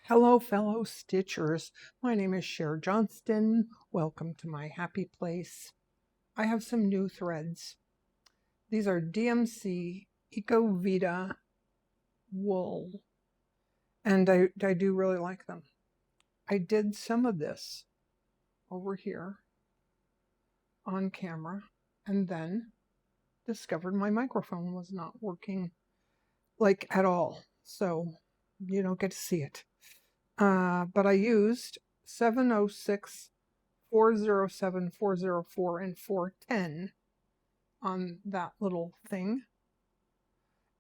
Hello, fellow stitchers. My name is Cher Johnston. Welcome to my happy place. I have some new threads. These are DMC Eco Vita wool, and I do really like them. I did some of this over here on camera and then discovered my microphone was not working like at all, so you don't get to see it. But I used 706, 407, 404, and 410 on that little thing.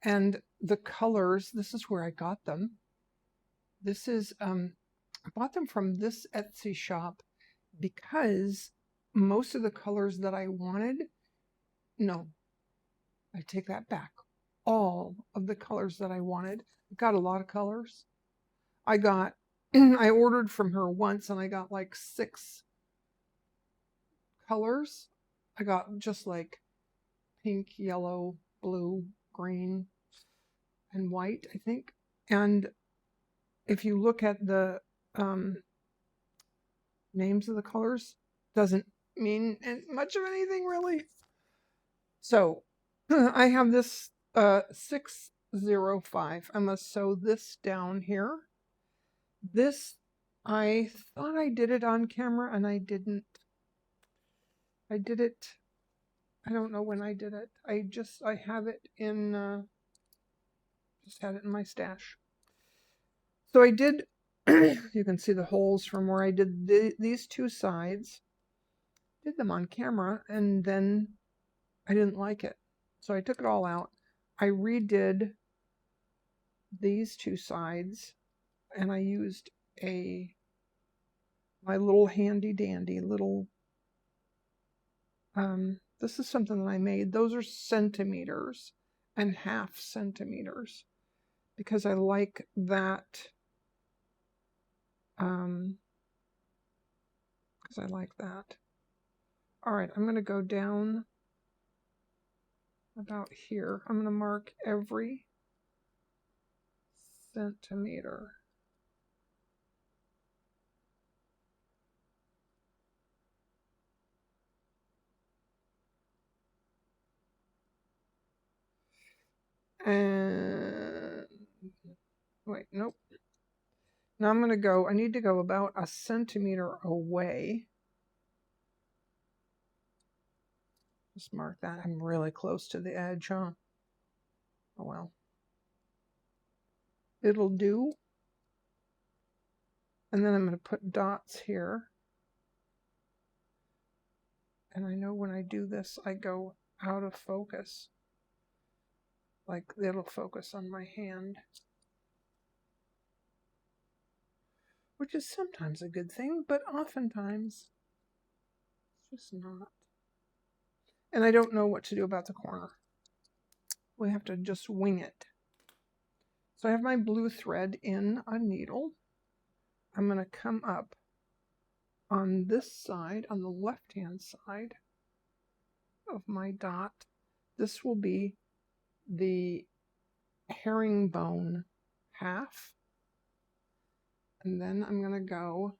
And the colors, this is where I got them. This is, I bought them from this Etsy shop because most of the colors that I wanted, no, I take that back. All of the colors that I wanted, I got a lot of colors. I ordered from her once and I got like 6 colors. I got just like pink, yellow, blue, green, and white, I think. And if you look at the names of the colors, doesn't mean much of anything really. So I have this 605. I'm going to sew this down here. This, I thought I did it on camera and I didn't. I did it, I don't know when I did it. I have it in, just had it in my stash. So I did, you can see the holes from where I did these 2 sides. Did them on camera and then I didn't like it. So I took it all out. I redid these 2 sides and I used my little handy dandy little, this is something that I made. Those are centimeters and half centimeters because I like that, because I like that. All right, I'm going to go down about here. I'm going to mark every centimeter. And wait, nope. Now I'm going to go, I need to go about a centimeter away. Just mark that. I'm really close to the edge, huh? Oh well. It'll do. And then I'm going to put dots here. And I know when I do this, I go out of focus. Like it'll focus on my hand. Which is sometimes a good thing, but oftentimes it's just not. And I don't know what to do about the corner. We have to just wing it. So I have my blue thread in a needle. I'm going to come up on this side, on the left-hand side of my dot. This will be the herringbone half. And then I'm going to go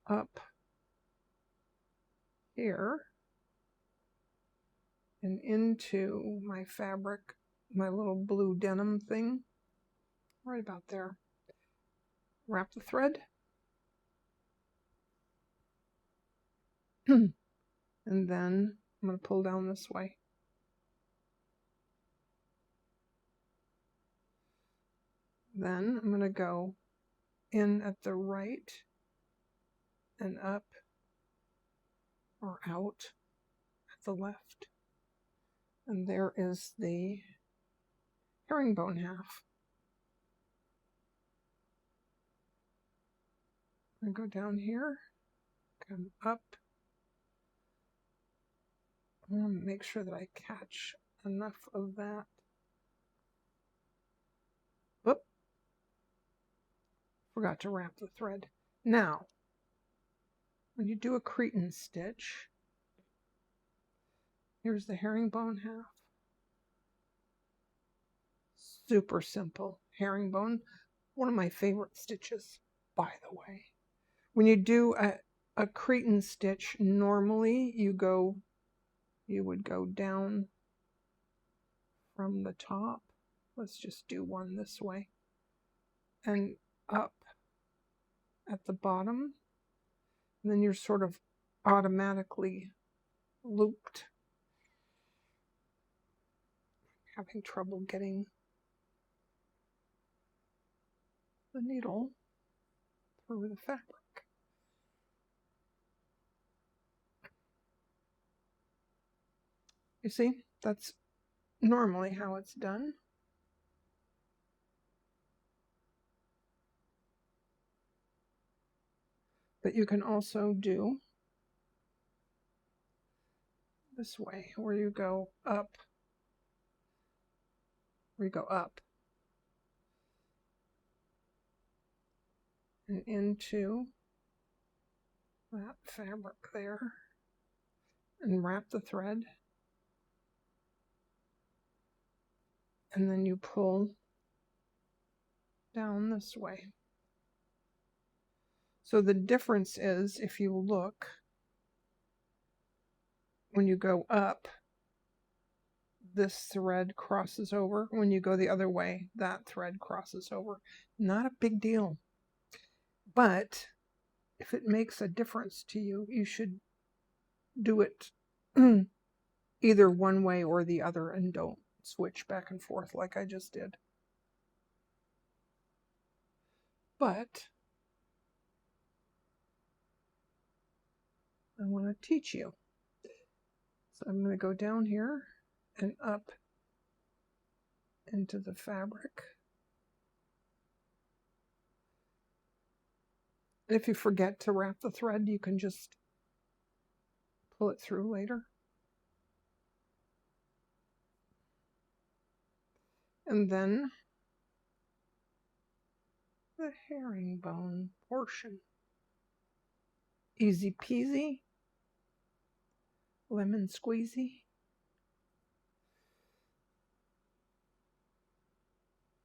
up here and into my fabric, my little blue denim thing, right about there. Wrap the thread. And then I'm going to pull down this way. Then I'm going to go in at the right and up or out at the left. And there is the herringbone half. I go down here, come up. I want to make sure that I catch enough of that. Whoop. Forgot to wrap the thread. Now, when you do a Cretan stitch, here's the herringbone half. Super simple. herringbone. One of my favorite stitches, by the way. When you do a Cretan stitch, normally you would go down from the top. Let's just do one this way. And up at the bottom. And then you're sort of automatically looped. Having trouble getting the needle through the fabric. You see, that's normally how it's done. But you can also do this way, where you go up, and into that fabric there, and wrap the thread, and then you pull down this way. So the difference is, if you look, when you go up, this thread crosses over. When you go the other way, that thread crosses over. Not a big deal. But if it makes a difference to you, you should do it either one way or the other, and don't switch back and forth like I just did. But I want to teach you. So I'm going to go down here and up into the fabric. And if you forget to wrap the thread, you can just pull it through later. And then the herringbone portion. Easy peasy, lemon squeezy.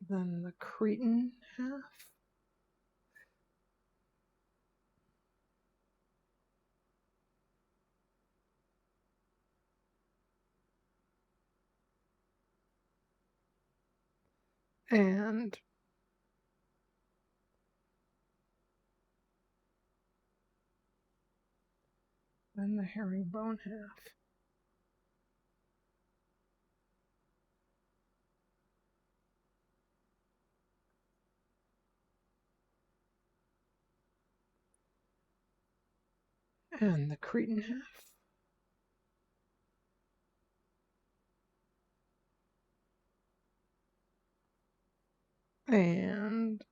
Then the Cretan half. And then the herringbone half. And the Cretan half. And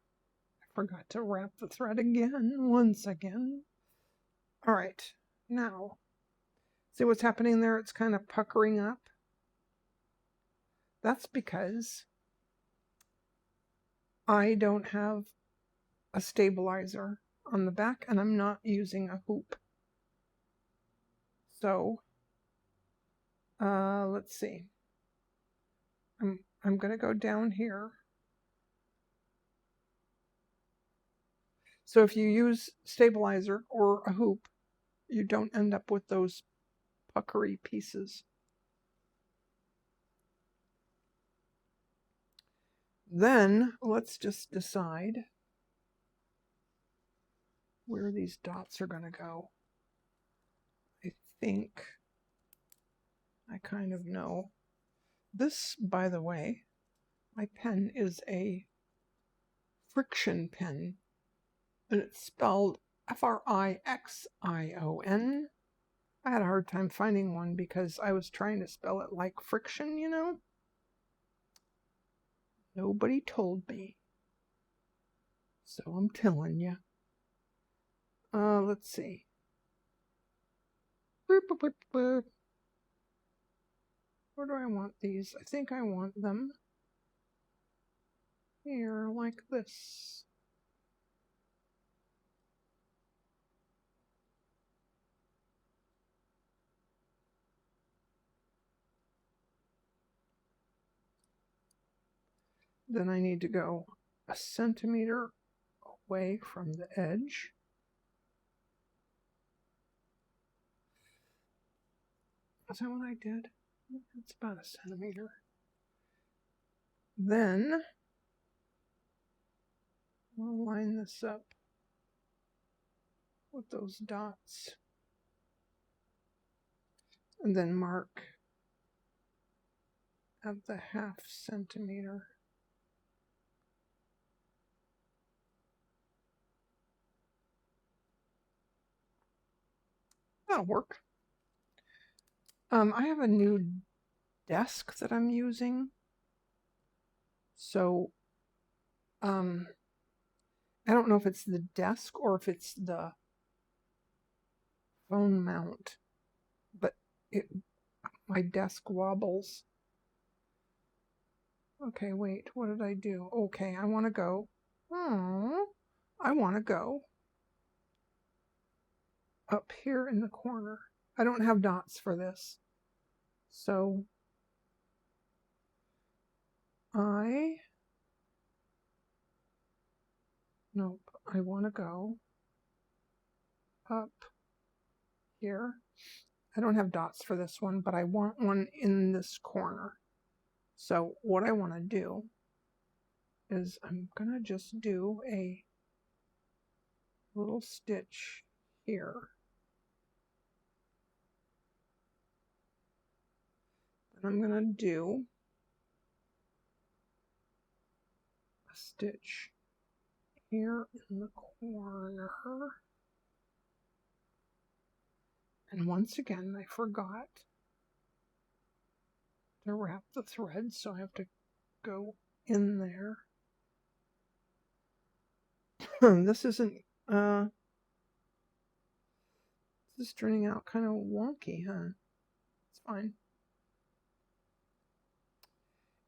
I forgot to wrap the thread again, once again. All right, now, see what's happening there? It's kind of puckering up. That's because I don't have a stabilizer on the back, and I'm not using a hoop. So, let's see. I'm going to go down here. So if you use stabilizer or a hoop, you don't end up with those puckery pieces. Then let's just decide where these dots are going to go. I think I kind of know. This, by the way, my pen is a friction pen, and it's spelled F-R-I-X-I-O-N. I had a hard time finding one because I was trying to spell it like friction, you know? Nobody told me. So I'm telling you. Let's see. Where do I want these? I think I want them here, like this. Then I need to go 1 centimeter away from the edge. Is that what I did? It's about 1 centimeter. Then I'll line this up with those dots. And then mark at the 1/2 centimeter. That'll work. I have a new desk that I'm using. So, I don't know if it's the desk or if it's the phone mount, but my desk wobbles. Okay, wait, what did I do? Okay, I want to go. I want to go up here in the corner. I don't have dots for this. So nope, I want to go up here. I don't have dots for this one, but I want one in this corner. So what I want to do is I'm going to just do a little stitch here. And I'm going to do a stitch here in the corner. And once again, I forgot to wrap the thread, so I have to go in there. This isn't, this is turning out kind of wonky, huh? It's fine.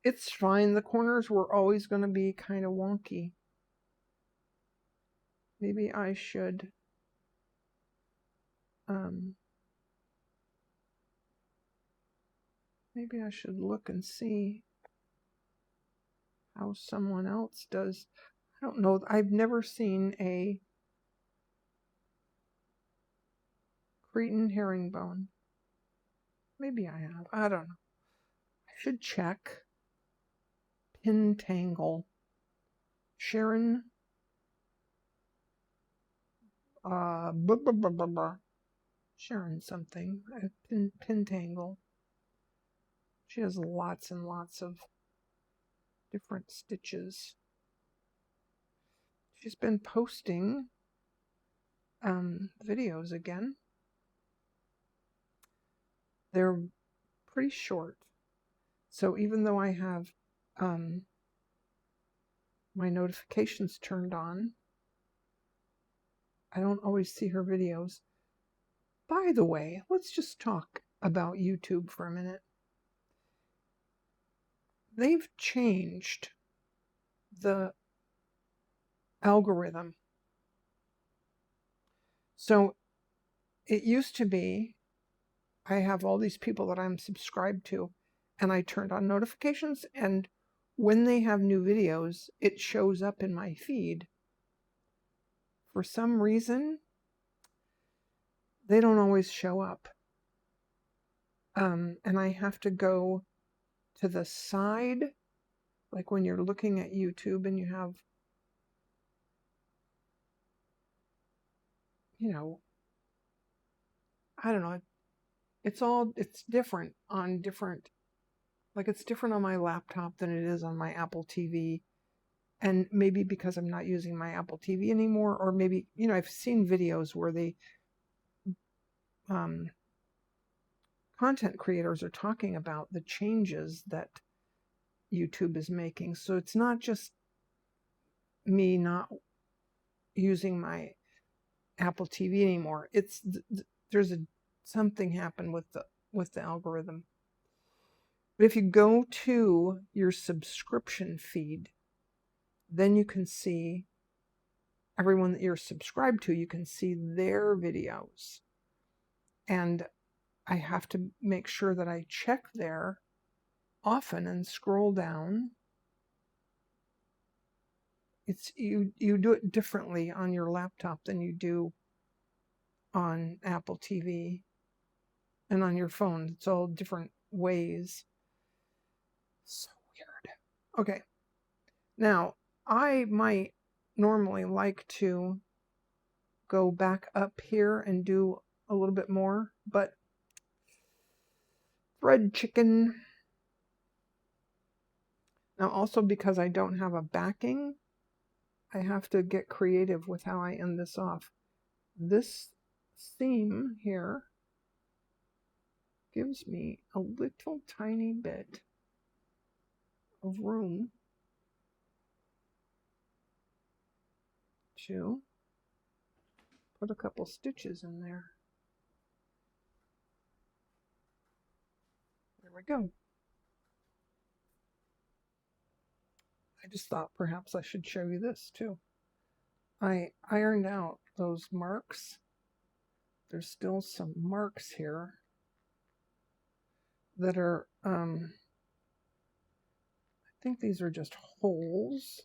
It's fine. The corners were always going to be kind of wonky. Maybe I should look and see how someone else does. I don't know. I've never seen a Cretan herringbone. Maybe I have. I don't know. I should check. Pin tangle. Sharon. Sharon something. Pin tangle. She has lots and lots of different stitches. She's been posting videos again. They're pretty short. So even though I have my notifications turned on, I don't always see her videos. By the way, let's just talk about YouTube for a minute. They've changed the algorithm. So it used to be I have all these people that I'm subscribed to, and I turned on notifications, and when they have new videos, it shows up in my feed. For some reason, they don't always show up. And I have to go to the side, like when you're looking at YouTube and you have, you know, I don't know, it's different on different, like it's different on my laptop than it is on my Apple TV. And maybe because I'm not using my Apple TV anymore, or maybe, you know, I've seen videos where they, content creators are talking about the changes that YouTube is making. So it's not just me not using my Apple TV anymore. It's there's something happened with the algorithm. But if you go to your subscription feed, then you can see everyone that you're subscribed to. You can see their videos. And I have to make sure that I check there often and scroll down you do it differently on your laptop than you do on Apple TV and on your phone. It's all different ways. So weird. Okay. Now, I might normally like to go back up here and do a little bit more, but thread chicken. Now, also because I don't have a backing, I have to get creative with how I end this off. This seam here gives me a little tiny bit of room to put a couple stitches in there. There we go. I just thought perhaps I should show you this too. I ironed out those marks. There's still some marks here that are, I think these are just holes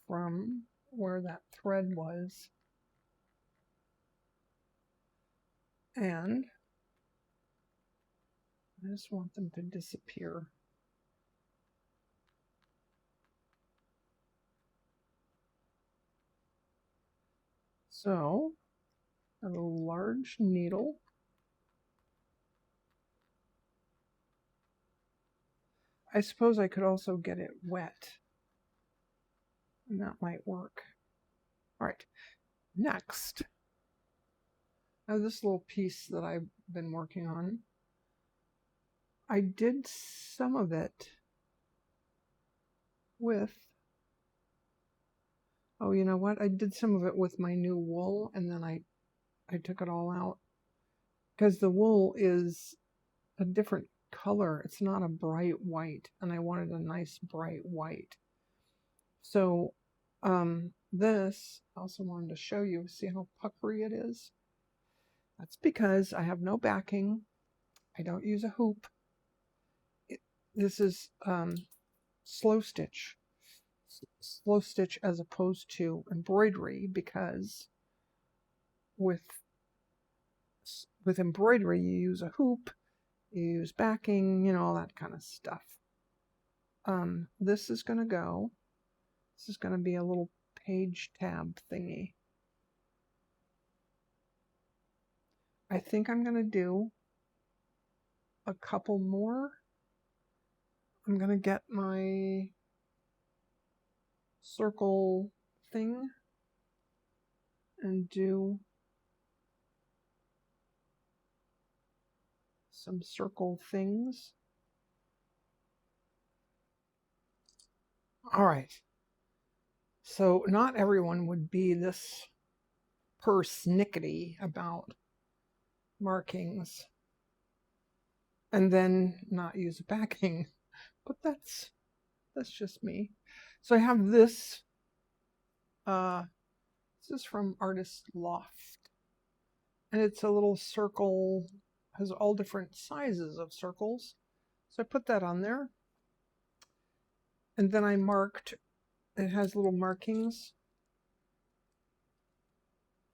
from where that thread was. And I just want them to disappear. So, I have a large needle. I suppose I could also get it wet, and that might work. All right, next, I have this little piece that I've been working on. I did some of it with, oh, you know what? I did some of it with my new wool, and then I took it all out because the wool is a different color. It's not a bright white, and I wanted a nice bright white. So this, I also wanted to show you, see how puckery it is? That's because I have no backing. I don't use a hoop. This is slow stitch as opposed to embroidery, because with embroidery you use a hoop, you use backing, you know, all that kind of stuff. This is going to be a little page tab thingy. I think I'm going to do a couple more. I'm going to get my circle thing and do some circle things. All right. So not everyone would be this persnickety about markings and then not use a backing, but that's just me. So I have this. This is from Artist Loft, and it's a little circle, has all different sizes of circles. So I put that on there, and then I marked. It has little markings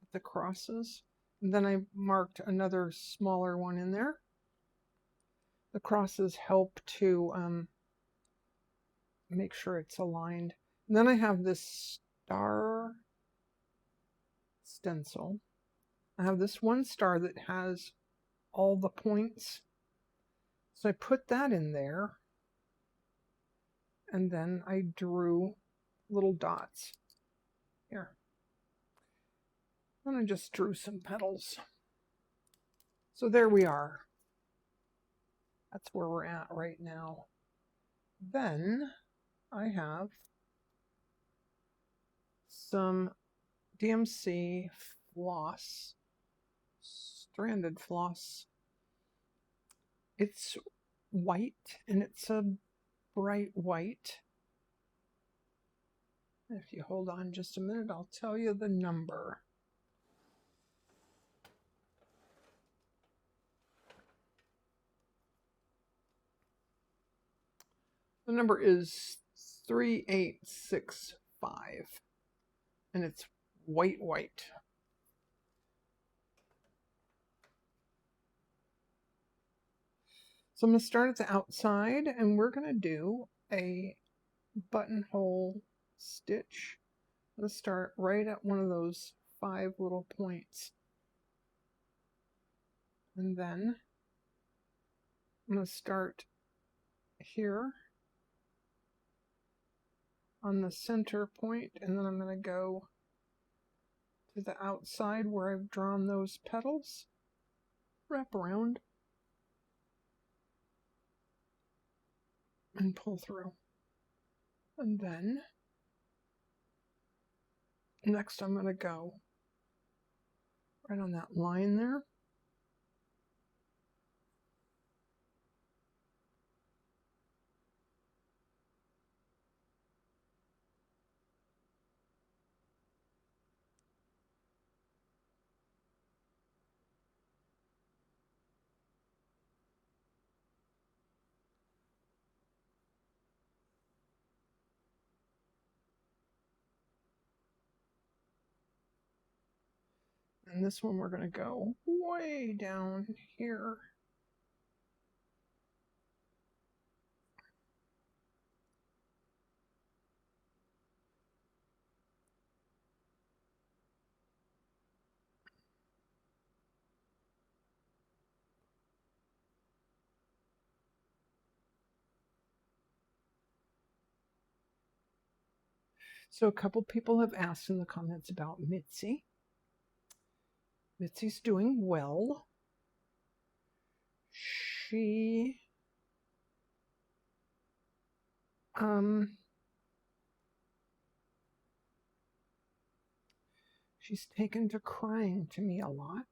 at the crosses, and then I marked another smaller one in there. The crosses help to make sure it's aligned. And then I have this star stencil. I have this one star that has all the points. So I put that in there, and then I drew little dots here. Then I just drew some petals. So there we are. That's where we're at right now. Then I have some DMC floss, stranded floss. It's white, and it's a bright white. If you hold on just a minute, I'll tell you the number. The number is 3865, and it's white. So I'm going to start at the outside, and we're going to do a buttonhole stitch. Let's start right at one of those 5 little points. And then I'm going to start here on the center point, and then I'm going to go to the outside where I've drawn those petals, wrap around, and pull through. And then next I'm going to go right on that line there. And this one we're going to go way down here. So a couple people have asked in the comments about Mitzi. Mitzi's doing well. She she's taken to crying to me a lot.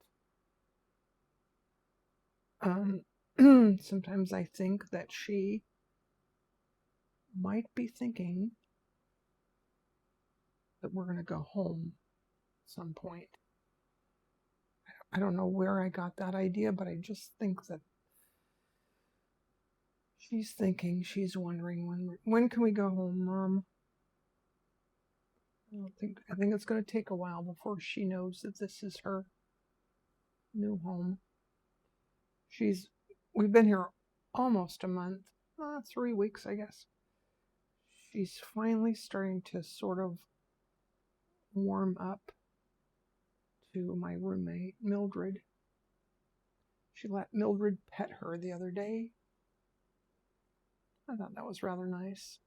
Sometimes I think that she might be thinking that we're going to go home at some point. I don't know where I got that idea, but I just think that she's thinking, she's wondering, when can we go home, Mom? I think it's going to take a while before she knows that this is her new home. We've been here almost a month, 3 weeks, I guess. She's finally starting to sort of warm up to my roommate, Mildred. She let Mildred pet her the other day. I thought that was rather nice.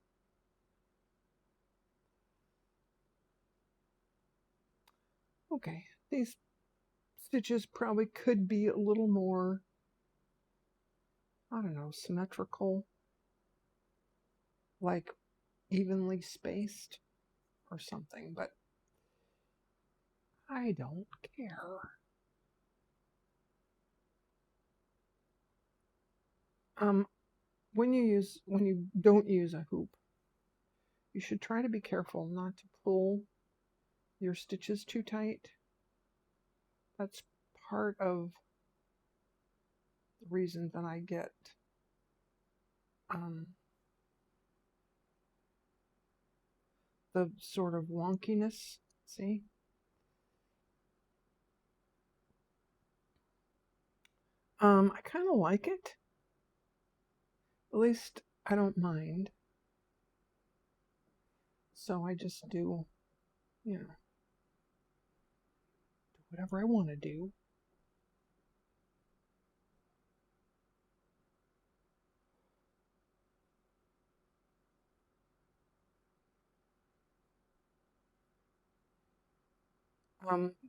Okay, these stitches probably could be a little more, I don't know, symmetrical, like evenly spaced or something, but I don't care. When you don't use a hoop, you should try to be careful not to pull your stitches too tight. That's part of the reason that I get the sort of wonkiness. See? I kind of like it. At least I don't mind. So I just do, do whatever I want to do.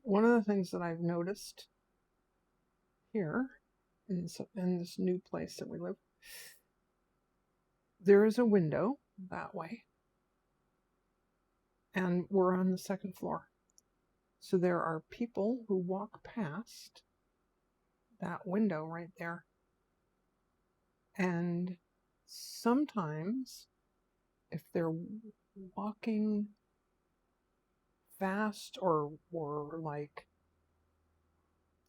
One of the things that I've noticed here in this new place that we live, there is a window that way, and we're on the 2nd floor. So there are people who walk past that window right there. And sometimes, if they're walking fast or like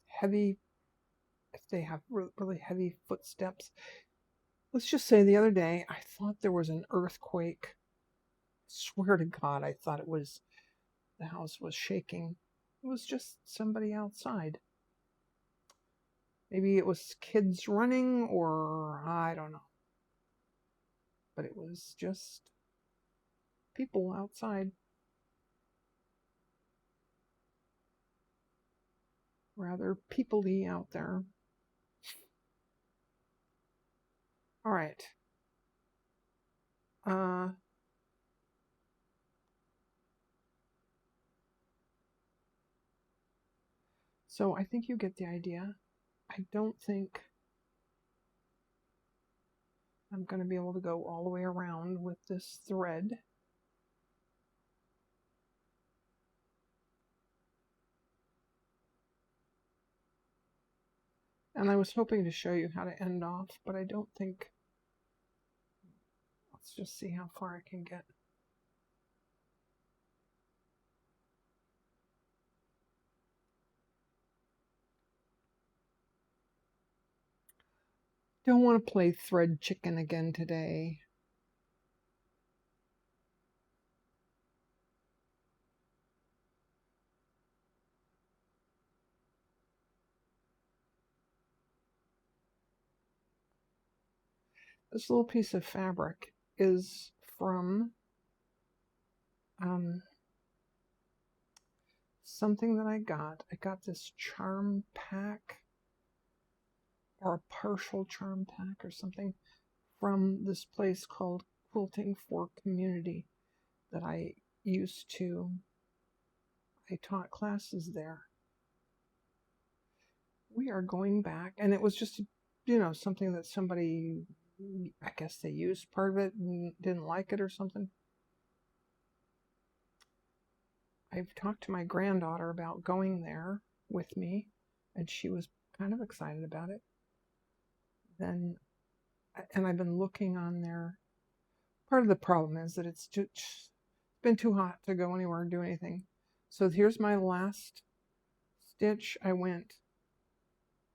heavy, if they have really heavy footsteps, let's just say the other day I thought there was an earthquake Swear to God, I thought the house was shaking. It was just somebody outside. Maybe it was kids running, or I don't know. But it was just people outside. Rather people-y out there. All right. So I think you get the idea. I don't think I'm going to be able to go all the way around with this thread. And I was hoping to show you how to end off, but I don't think. Let's just see how far I can get. Don't want to play thread chicken again today. This little piece of fabric is from something that I got. I got this charm pack, or a partial charm pack or something, from this place called Quilting for Community that I taught classes there. We are going back, and it was just, something that somebody, I guess they used part of it and didn't like it or something. I've talked to my granddaughter about going there with me, and she was kind of excited about it. And I've been looking on there. Part of the problem is that it's been too hot to go anywhere and do anything. So here's my last stitch. I went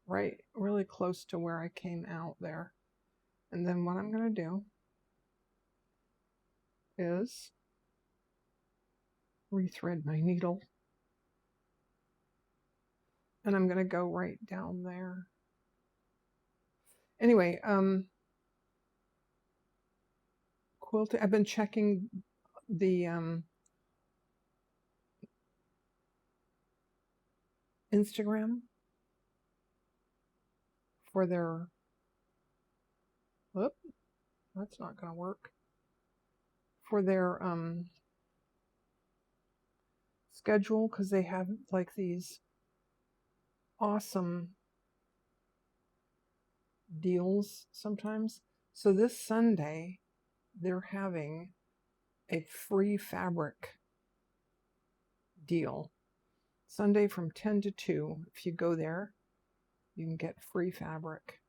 right really close to where I came out there. And then what I'm going to do is rethread my needle. And I'm going to go right down there. Anyway, quilting. I've been checking the Instagram for their, whoop, that's not going to work, for their schedule, because they have like these awesome deals sometimes. So this Sunday they're having a free fabric deal. Sunday from 10 to 2. If you go there, you can get free fabric.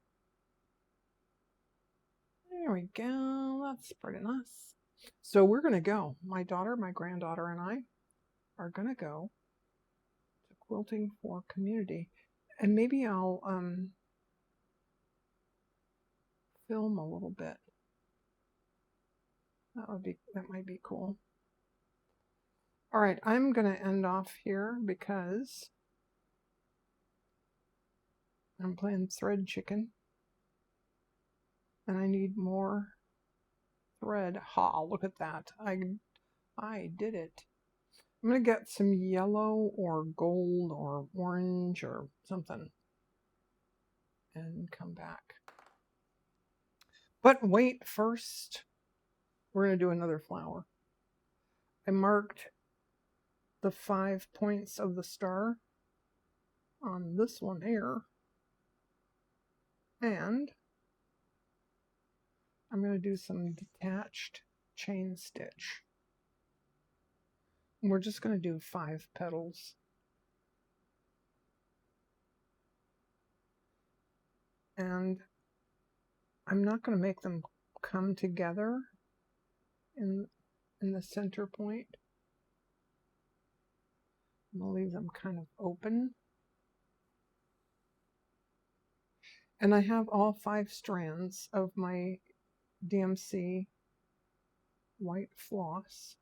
There we go. That's pretty nice. So we're going to go. My daughter, my granddaughter, and I are going to go to Quilting for Community. And maybe I'll film a little bit. That might be cool. All right, I'm going to end off here because I'm playing thread chicken and I need more thread. Ha, look at that. I did it. I'm going to get some yellow or gold or orange or something and come back. But wait, first we're going to do another flower. I marked the 5 points of the star on this one here, and I'm going to do some detached chain stitch. We're just going to do 5 petals. And I'm not going to make them come together in the center point. I'm going to leave them kind of open. And I have all 5 strands of my DMC white floss.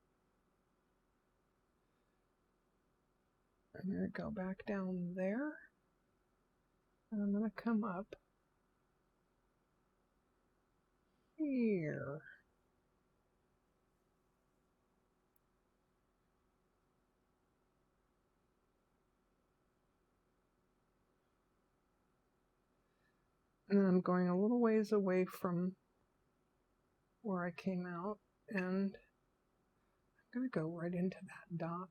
I'm going to go back down there, and I'm going to come up here. And then I'm going a little ways away from where I came out, and I'm going to go right into that dot.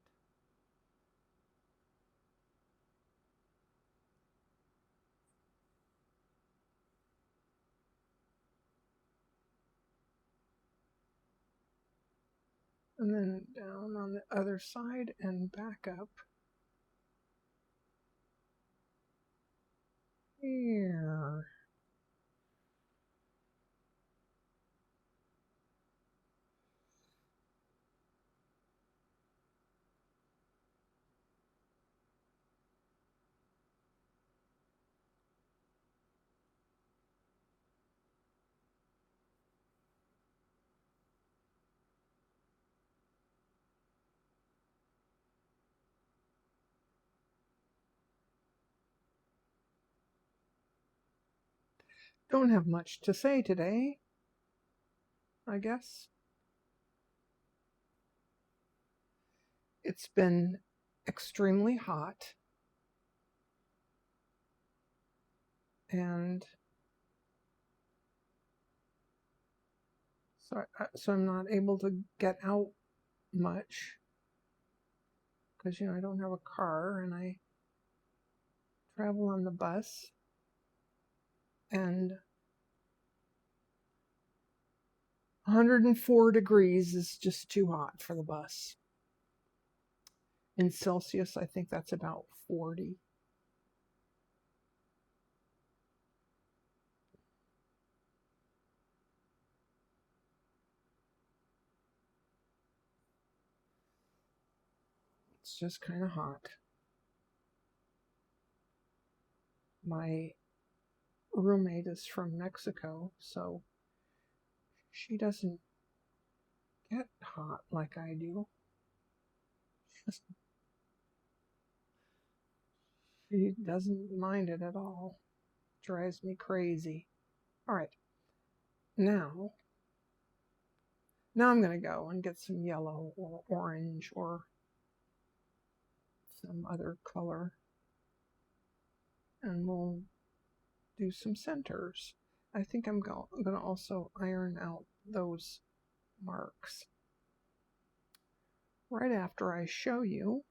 And then down on the other side and back up here. Don't have much to say today, I guess. It's been extremely hot, and so I'm not able to get out much because, I don't have a car and I travel on the bus, and 104 degrees is just too hot for the bus. In Celsius, I think that's about 40. It's just kind of hot. My roommate is from Mexico, so she doesn't get hot like I do. She doesn't mind it at all. Drives me crazy. All right. Now I'm going to go and get some yellow or orange or some other color, and we'll do some centers. I think I'm going to also iron out those marks right after I show you.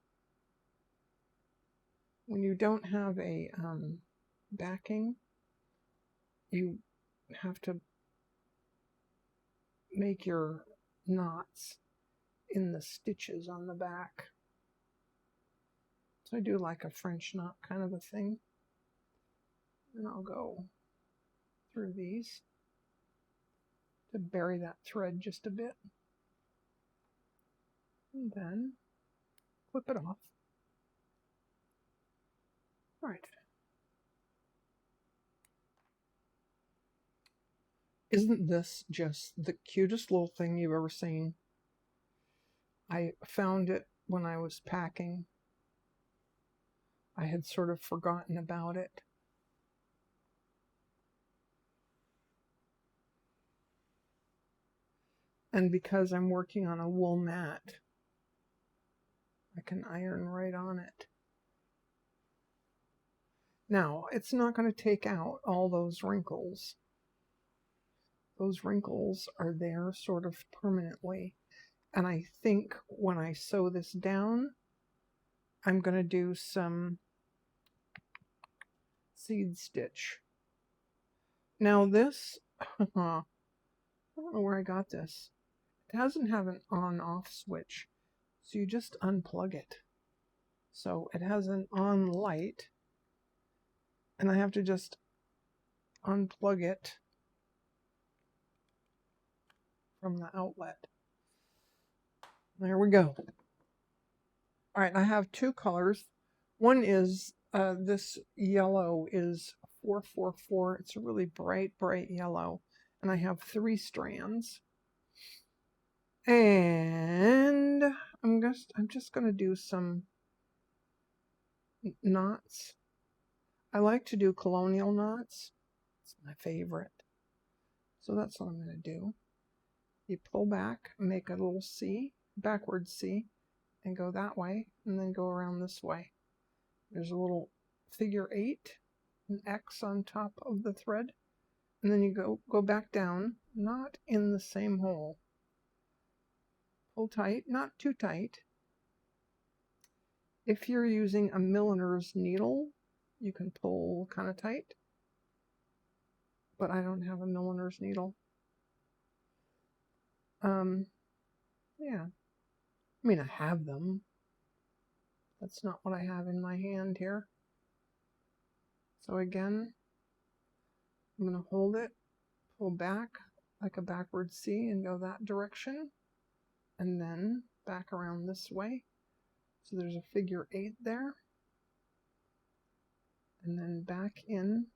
When you don't have a backing, you have to make your knots in the stitches on the back. So I do like a French knot kind of a thing. And I'll go through these to bury that thread just a bit. And then clip it off. All right. Isn't this just the cutest little thing you've ever seen? I found it when I was packing. I had sort of forgotten about it. And because I'm working on a wool mat, I can iron right on it. Now, it's not going to take out all those wrinkles. Those wrinkles are there sort of permanently. And I think when I sew this down, I'm going to do some seed stitch. Now this, I don't know where I got this. It doesn't have an on-off switch, so you just unplug it. So it has an on light, and I have to just unplug it from the outlet. There we go. All right, I have two colors. One is this yellow is 444. It's a really bright, bright yellow. And I have 3 strands. And I'm just going to do some knots. I like to do colonial knots. It's my favorite. So that's what I'm going to do. You pull back, make a little C, backward C, and go that way, and then go around this way. There's a little figure 8, an X on top of the thread, and then you go back down, not in the same hole. Pull tight, not too tight. If you're using a milliner's needle, you can pull kind of tight, but I don't have a milliner's needle. Yeah, I mean, I have them. That's not what I have in my hand here. So again, I'm going to hold it, pull back like a backward C and go that direction, and then back around this way. So there's a figure 8 there, and then back in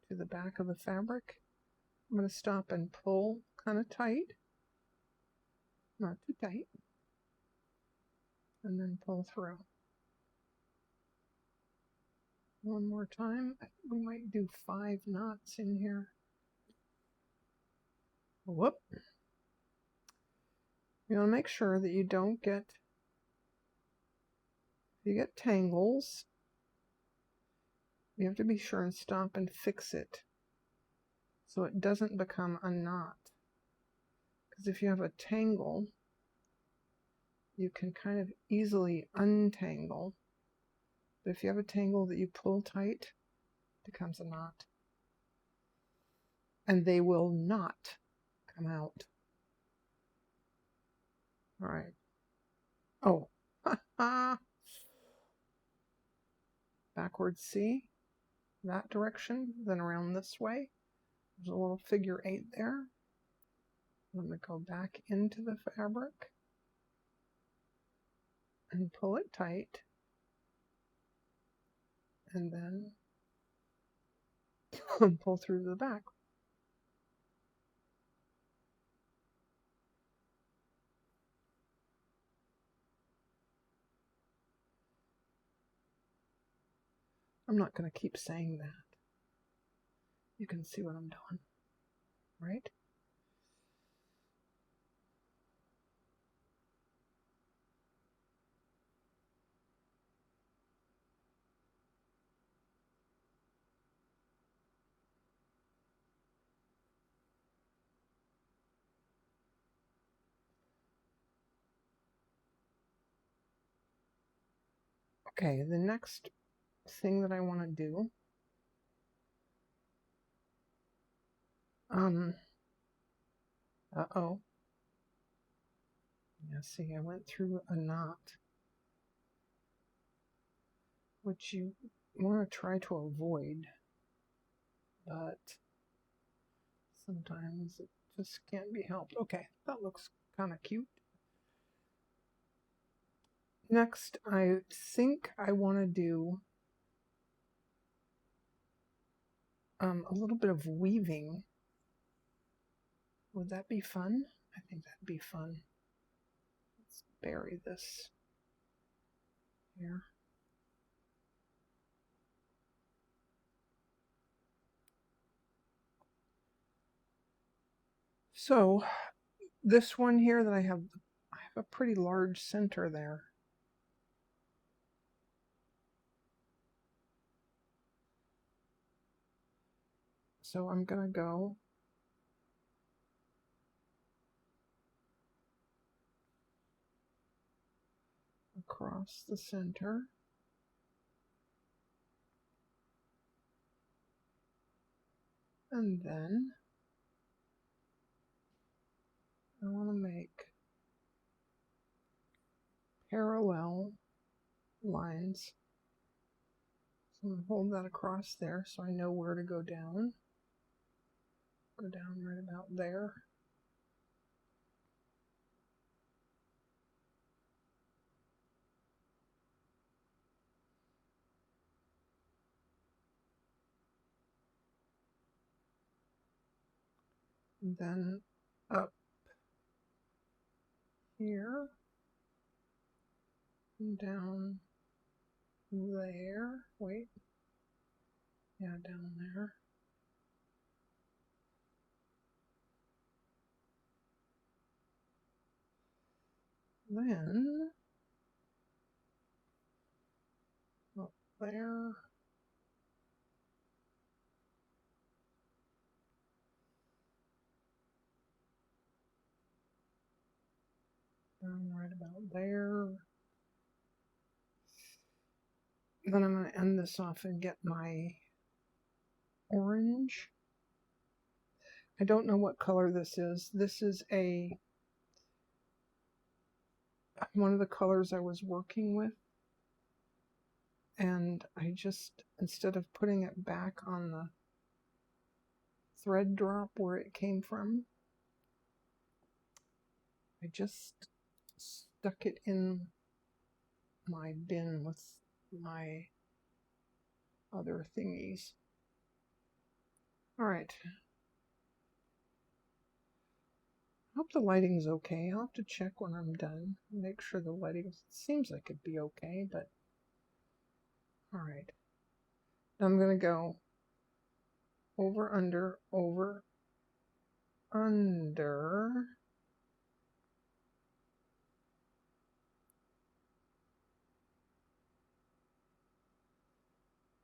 to the back of the fabric. I'm going to stop and pull kind of tight, not too tight, and then pull through. One more time. We might do 5 knots in here. Whoop. You want to make sure that you don't get, if you get tangles, you have to be sure and stop and fix it so it doesn't become a knot. Because if you have a tangle, you can kind of easily untangle. But if you have a tangle that you pull tight, it becomes a knot. And they will not come out. All right. Oh, backward C, that direction, then around this way. There's a little figure 8 there. I'm going to go back into the fabric and pull it tight, and then pull through the back. I'm not going to keep saying that. You can see what I'm doing, right? Okay, the next thing that I want to do, uh-oh. Yeah, see, I went through a knot, which you want to try to avoid, but sometimes it just can't be helped. Okay, that looks kind of cute. Next, I think I want to do a little bit of weaving. Would that be fun? I think that'd be fun. Let's bury this here. So this one here that I have a pretty large center there. So I'm going to go across the center. And then I want to make parallel lines. So I'm going to hold that across there so I know where to go down. Go down right about there. And then up here, and down there. Wait. Yeah, down there. Then up there. Down right about there. Then I'm going to end this off and get my orange. I don't know what color this is. This is one of the colors I was working with. And I just, instead of putting it back on the thread drop where it came from, I just stuck it in my bin with my other thingies. All right. I hope the lighting's okay. I'll have to check when I'm done. Make sure the lighting seems like it'd be okay, but all right. Now I'm going to go over, under, over, under.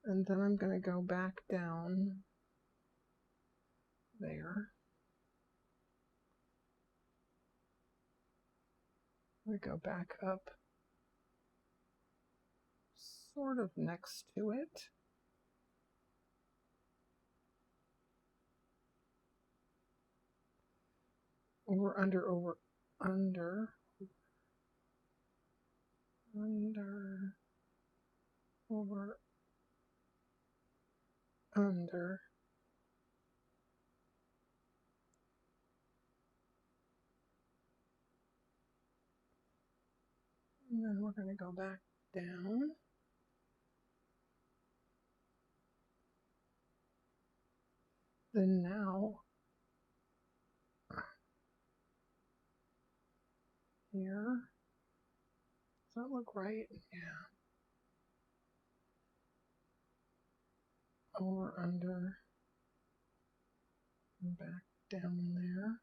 And then I'm going to go back down there. We go back up sort of next to it. Over, under, over, under, under, over, under. And then we're going to go back down. Then now, here, does that look right? Yeah. Over, under, and back down there.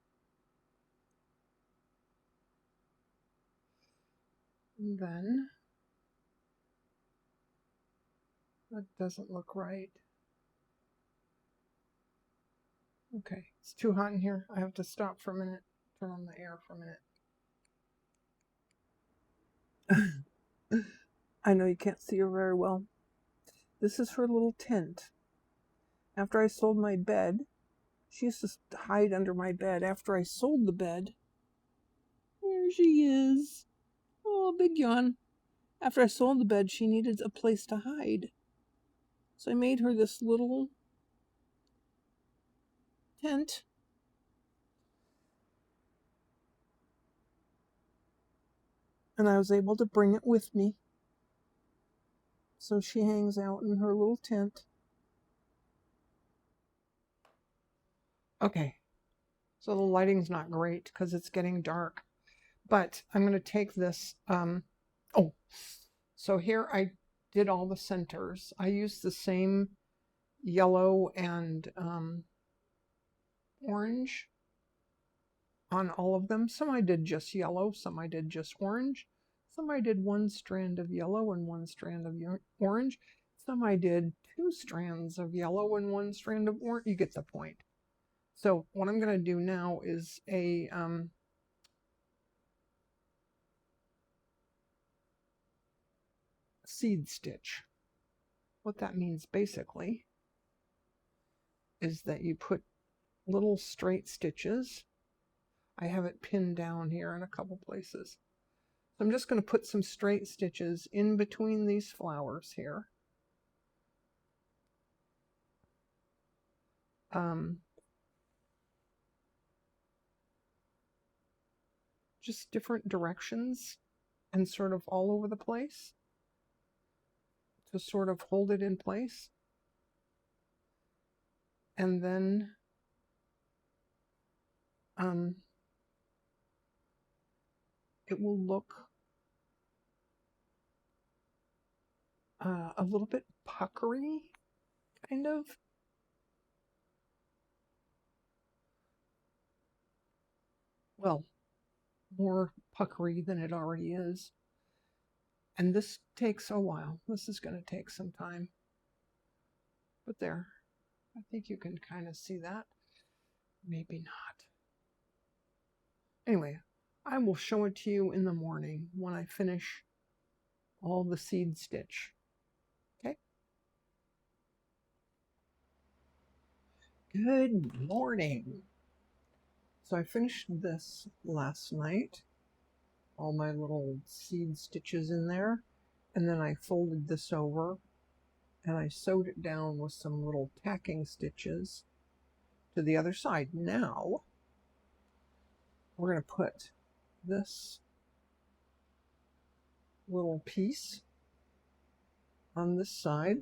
And then, that doesn't look right. Okay, it's too hot in here. I have to stop for a minute, turn on the air for a minute. I know you can't see her very well. This is her little tent. After I sold my bed, she used to hide under my bed. After I sold the bed, there she is. Oh, big yawn. After I sold the bed, she needed a place to hide. So I made her this little tent. And I was able to bring it with me. So she hangs out in her little tent. Okay, so the lighting's not great because it's getting dark. But I'm going to take this. So here I did all the centers. I used the same yellow and orange on all of them. Some I did just yellow, some I did just orange. Some I did one strand of yellow and one strand of orange. Some I did 2 strands of yellow and 1 strand of orange. You get the point. So what I'm going to do now is a seed stitch. What that means basically is that you put little straight stitches. I have it pinned down here in a couple places. So I'm just going to put some straight stitches in between these flowers here. Just different directions and sort of all over the place to sort of hold it in place. And then it will look a little bit puckery, kind of. Well, more puckery than it already is. And this takes a while. This is going to take some time. But there, I think you can kind of see that. Maybe not. Anyway, I will show it to you in the morning when I finish all the seed stitch. Okay? Good morning. So I finished this last night. All my little seed stitches in there. And then I folded this over and I sewed it down with some little tacking stitches to the other side. Now, we're going to put this little piece on this side,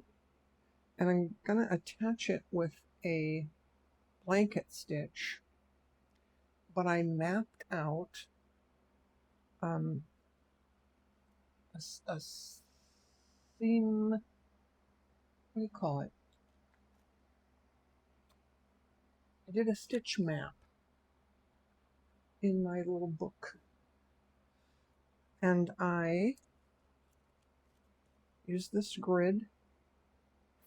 and I'm going to attach it with a blanket stitch, but I mapped out a seam, what do you call it? I did a stitch map in my little book, and I used this grid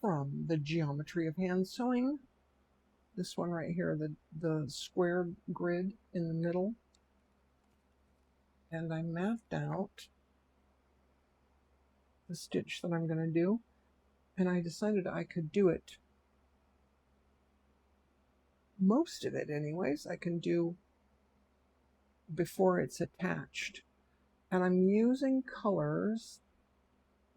from the Geometry of Hand Sewing. This one right here, the square grid in the middle. And I mapped out the stitch that I'm going to do. And I decided I could do it, most of it anyways, I can do before it's attached. And I'm using colors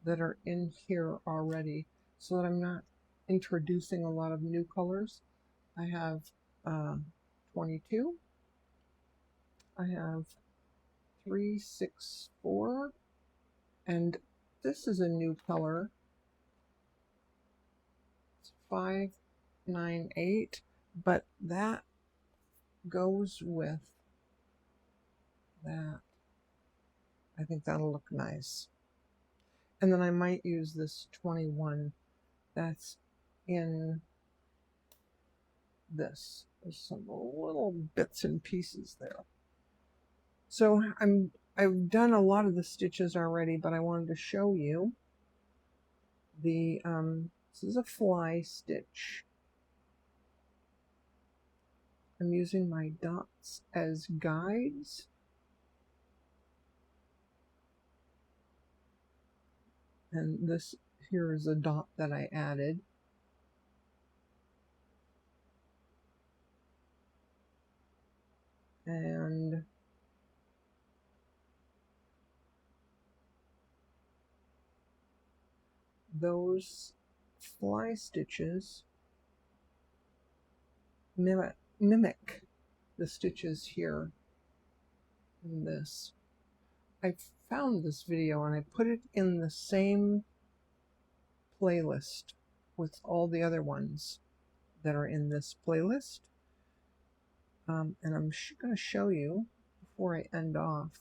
that are in here already so that I'm not introducing a lot of new colors. I have 22. I have 364. And this is a new color. It's 598. But that goes with that. I think that'll look nice. And then I might use this 21 that's in this. There's some little bits and pieces there. So I've done a lot of the stitches already, but I wanted to show you the this is a fly stitch. I'm using my dots as guides. And this here is a dot that I added. And those fly stitches mimic the stitches here in this. I found this video and I put it in the same playlist with all the other ones that are in this playlist. And I'm going to show you before I end off.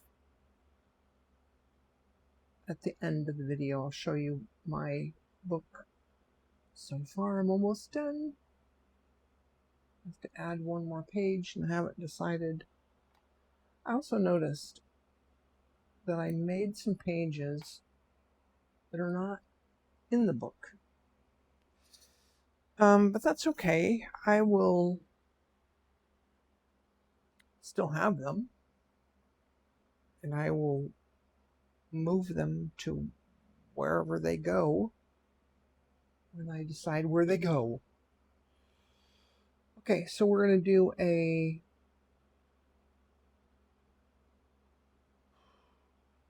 At the end of the video, I'll show you my book. So far, I'm almost done. I have to add one more page and I haven't decided. I also noticed that I made some pages that are not in the book. But that's okay. I will still have them. And I will move them to wherever they go when I decide where they go. Okay, so we're going to do a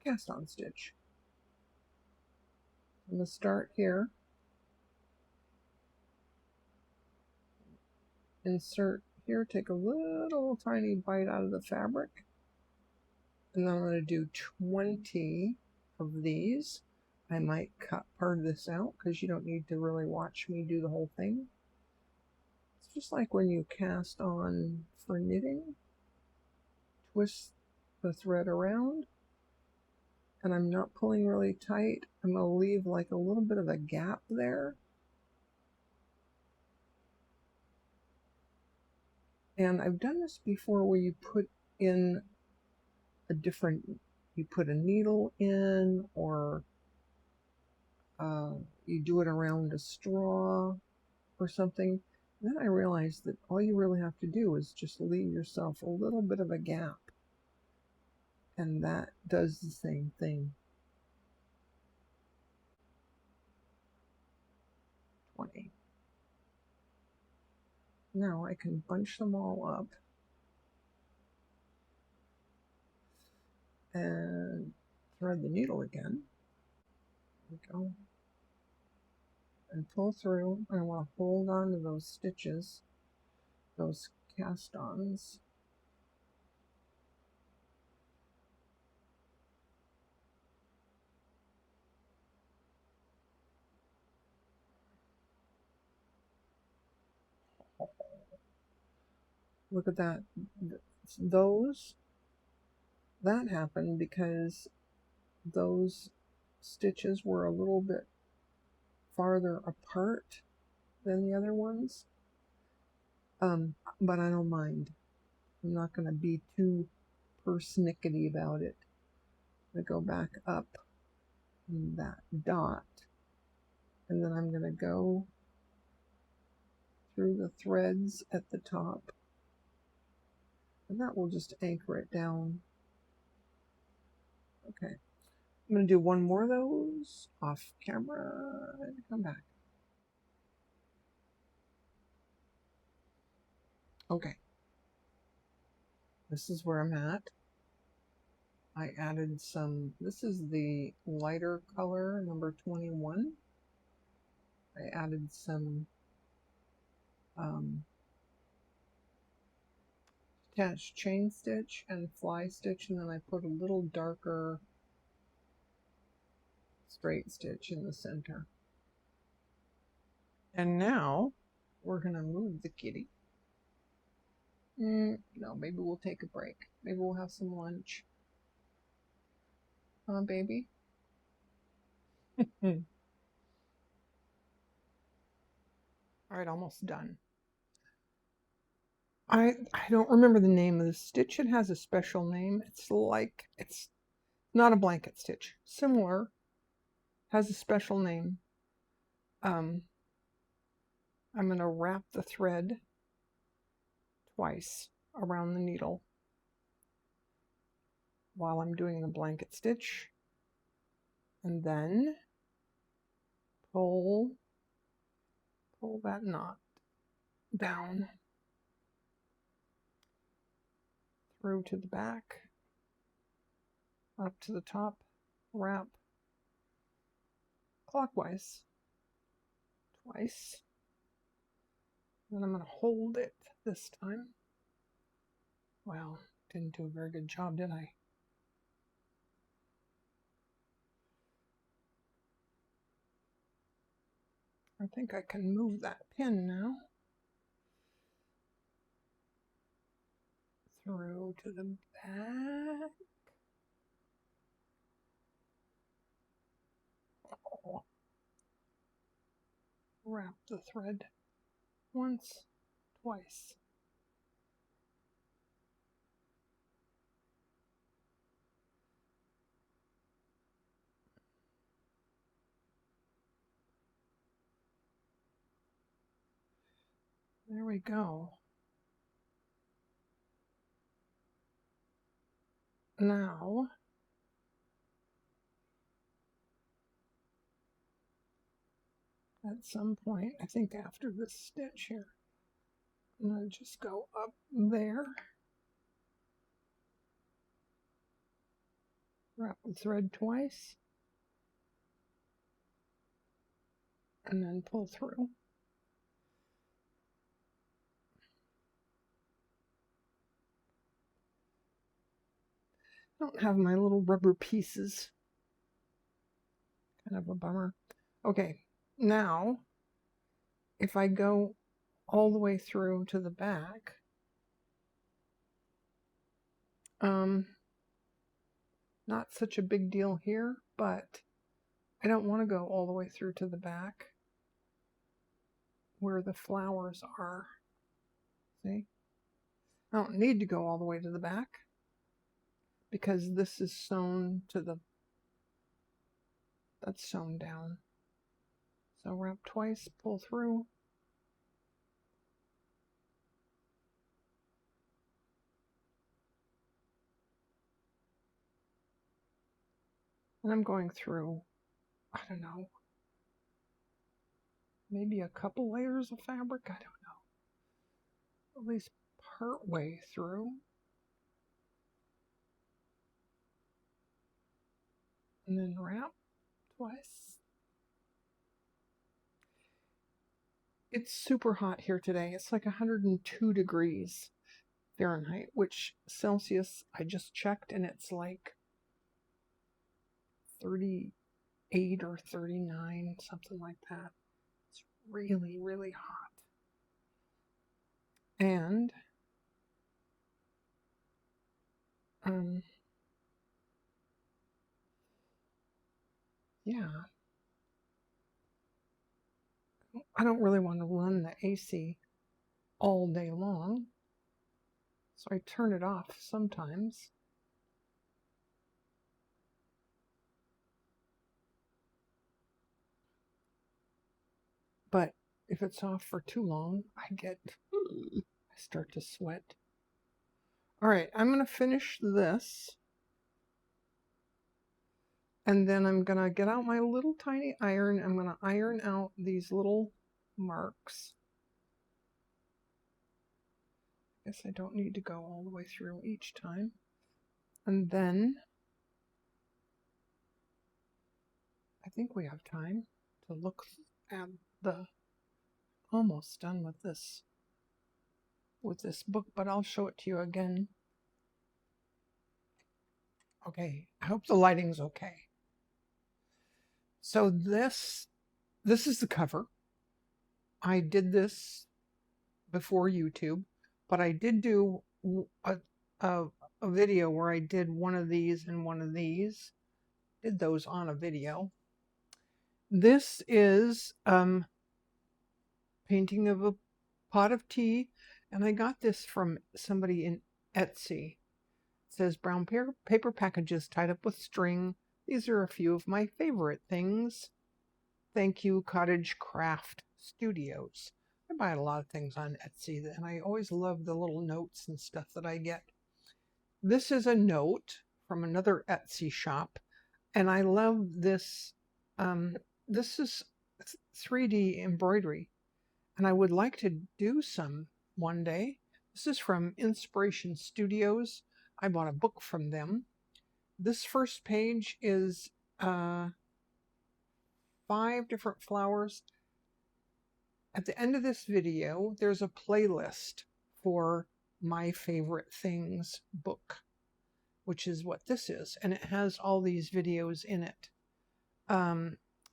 cast on stitch. I'm going to start here. Insert here, take a little tiny bite out of the fabric. And then I'm going to do 20 of these. I might cut part of this out because you don't need to really watch me do the whole thing. It's just like when you cast on for knitting. Twist the thread around and I'm not pulling really tight, I'm going to leave like a little bit of a gap there. And I've done this before where you put in you put a needle in, or you do it around a straw or something. Then I realized that all you really have to do is just leave yourself a little bit of a gap, and that does the same thing. 20. Now I can bunch them all up and thread the needle again. There we go. And pull through. I want to hold on to those stitches, those cast-ons. Look at that. That happened because those stitches were a little bit farther apart than the other ones. But I don't mind. I'm not going to be too persnickety about it. I'm going to go back up in that dot, and then I'm going to go through the threads at the top, and that will just anchor it down. Okay, I'm going to do one more of those off camera and come back. Okay, this is where I'm at. I added some, this is the lighter color, number 21. I added some detached chain stitch and fly stitch, and then I put a little darker straight stitch in the center. And now we're going to move the kitty. No, maybe we'll take a break. Maybe we'll have some lunch. Huh, baby? All right, almost done. I don't remember the name of the stitch. It has a special name. It's not a blanket stitch. Similar, has a special name. I'm going to wrap the thread twice around the needle while I'm doing the blanket stitch, and then pull that knot down through to the back, up to the top, wrap clockwise twice. Then I'm going to hold it this time. Wow, didn't do a very good job, did I? I think I can move that pin now. Through to the back. Oh. Wrap the thread once, twice. There we go. Now, at some point, I think after this stitch here, I'm going to just go up there, wrap the thread twice, and then pull through. I don't have my little rubber pieces. Kind of a bummer. Okay, now if I go all the way through to the back, Not such a big deal here, but I don't want to go all the way through to the back where the flowers are. See? I don't need to go all the way to the back because this is sewn to the, that's sewn down. So wrap twice, pull through. And I'm going through, I don't know, maybe a couple layers of fabric, I don't know. At least part way through. And then wrap twice. It's super hot here today. It's like 102 degrees Fahrenheit, which Celsius, I just checked, and it's like 38 or 39, something like that. It's really, really hot. And yeah, I don't really want to run the AC all day long, so I turn it off sometimes. But if it's off for too long, I start to sweat. All right, I'm going to finish this. And then I'm going to get out my little tiny iron. I'm going to iron out these little marks. I guess I don't need to go all the way through each time. And then I think we have time to look at the, almost done with this book, but I'll show it to you again. Okay, I hope the lighting's okay. So this is the cover. I did this before YouTube, but I did do a video where I did one of these and one of these. Did those on a video. This is painting of a pot of tea, and I got this from somebody in Etsy. It says brown paper packages tied up with string. These are a few of my favorite things. Thank you, Cottage Craft Studios. I buy a lot of things on Etsy, and I always love the little notes and stuff that I get. This is a note from another Etsy shop, and I love this. This is 3D embroidery, and I would like to do some one day. This is from Inspiration Studios. I bought a book from them. This first page is 5 different flowers. At the end of this video, there's a playlist for My Favorite Things book, which is what this is, and it has all these videos in it.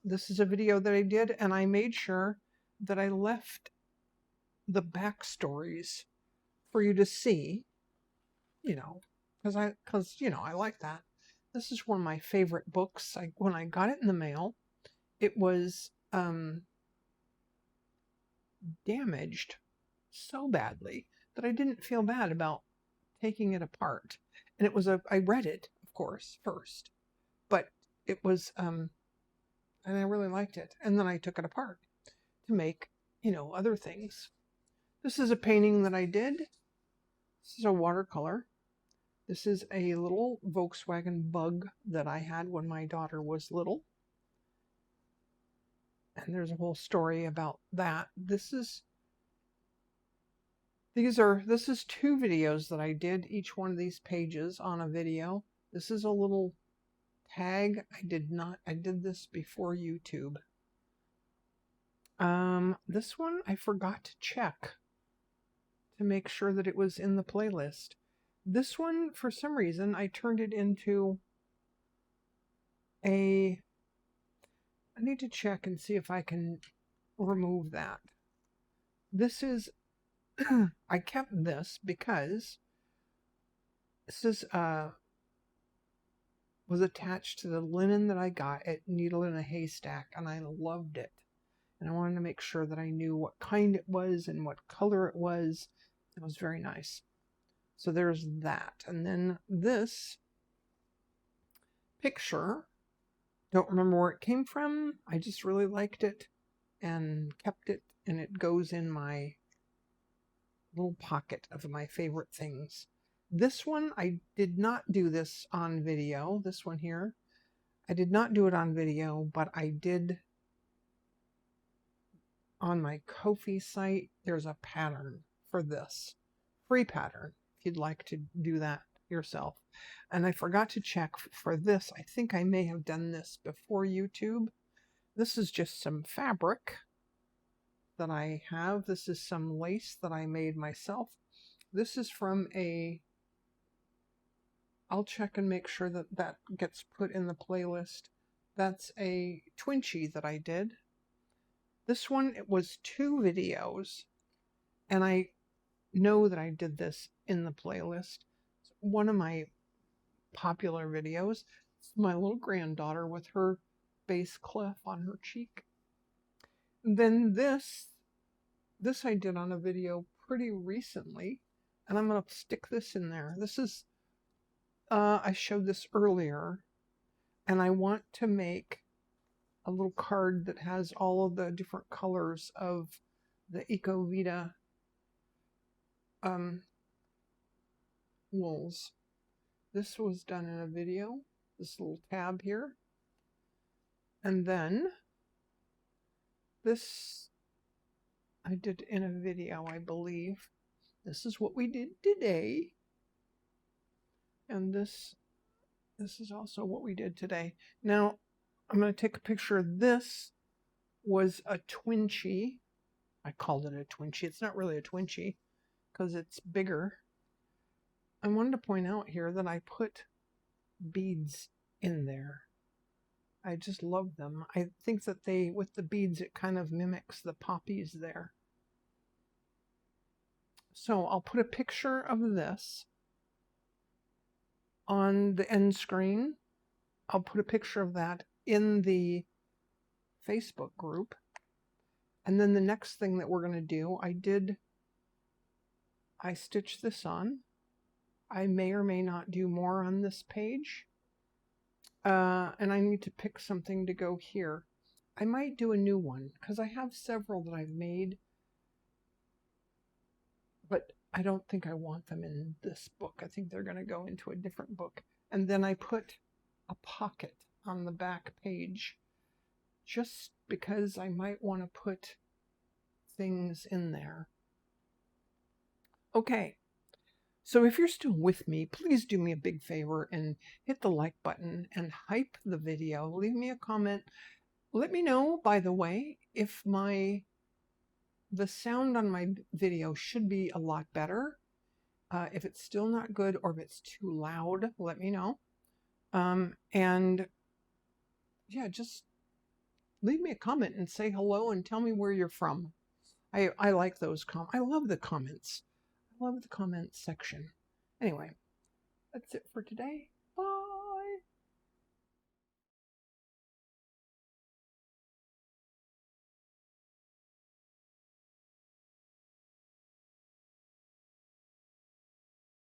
This is a video that I did, and I made sure that I left the backstories for you to see, you know, because you know, I like that. This is one of my favorite books. When I got it in the mail, it was damaged so badly that I didn't feel bad about taking it apart. And it was I read it, of course, first, but it was and I really liked it. And then I took it apart to make, you know, other things. This is a painting that I did. This is a watercolor. This is a little Volkswagen Bug that I had when my daughter was little. And there's a whole story about that. This is 2 videos that I did, each one of these pages on a video. This is a little tag. I did this before YouTube. This one I forgot to check to make sure that it was in the playlist. This one, for some reason, I turned it into I need to check and see if I can remove that. This is, I kept this because this is was attached to the linen that I got at Needle in a Haystack, and I loved it. And I wanted to make sure that I knew what kind it was and what color it was. It was very nice. So there's that. And then this picture, don't remember where it came from. I just really liked it and kept it, and it goes in my little pocket of my favorite things. This one, I did not do this on video. This one here, I did not do it on video, but I did on my Ko-fi site. There's a pattern for this, free pattern, if you'd like to do that yourself. And I forgot to check for this. I think I may have done this before YouTube. This is just some fabric that I have. This is some lace that I made myself. This is from a, I'll check and make sure that that gets put in the playlist. That's a twinchie that I did. This one, it was 2 videos, and I know that I did this in the playlist. It's one of my popular videos. It's my little granddaughter with her base clef on her cheek. Then this I did on a video pretty recently, and I'm going to stick this in there. This is, I showed this earlier, and I want to make a little card that has all of the different colors of the Eco Vita wools. This was done in a video, this little tab here. And then this I did in a video, I believe. This is what we did today. And this is also what we did today. Now, I'm going to take a picture of this. Was a twinchie. I called it a twinchie. It's not really a twinchie because it's bigger. I wanted to point out here that I put beads in there. I just love them. I think that they, with the beads, it kind of mimics the poppies there. So I'll put a picture of this on the end screen. I'll put a picture of that in the Facebook group. And then the next thing that we're going to do, I stitched this on. I may or may not do more on this page. And I need to pick something to go here. I might do a new one because I have several that I've made, but I don't think I want them in this book. I think they're going to go into a different book. And then I put a pocket on the back page just because I might want to put things in there. Okay, so if you're still with me, please do me a big favor and hit the like button and hype the video. Leave me a comment. Let me know, by the way, if the sound on my video should be a lot better. If it's still not good or if it's too loud, let me know. And yeah, just leave me a comment and say hello and tell me where you're from. I like those comments. I love the comments. I love the comments section. Anyway, that's it for today.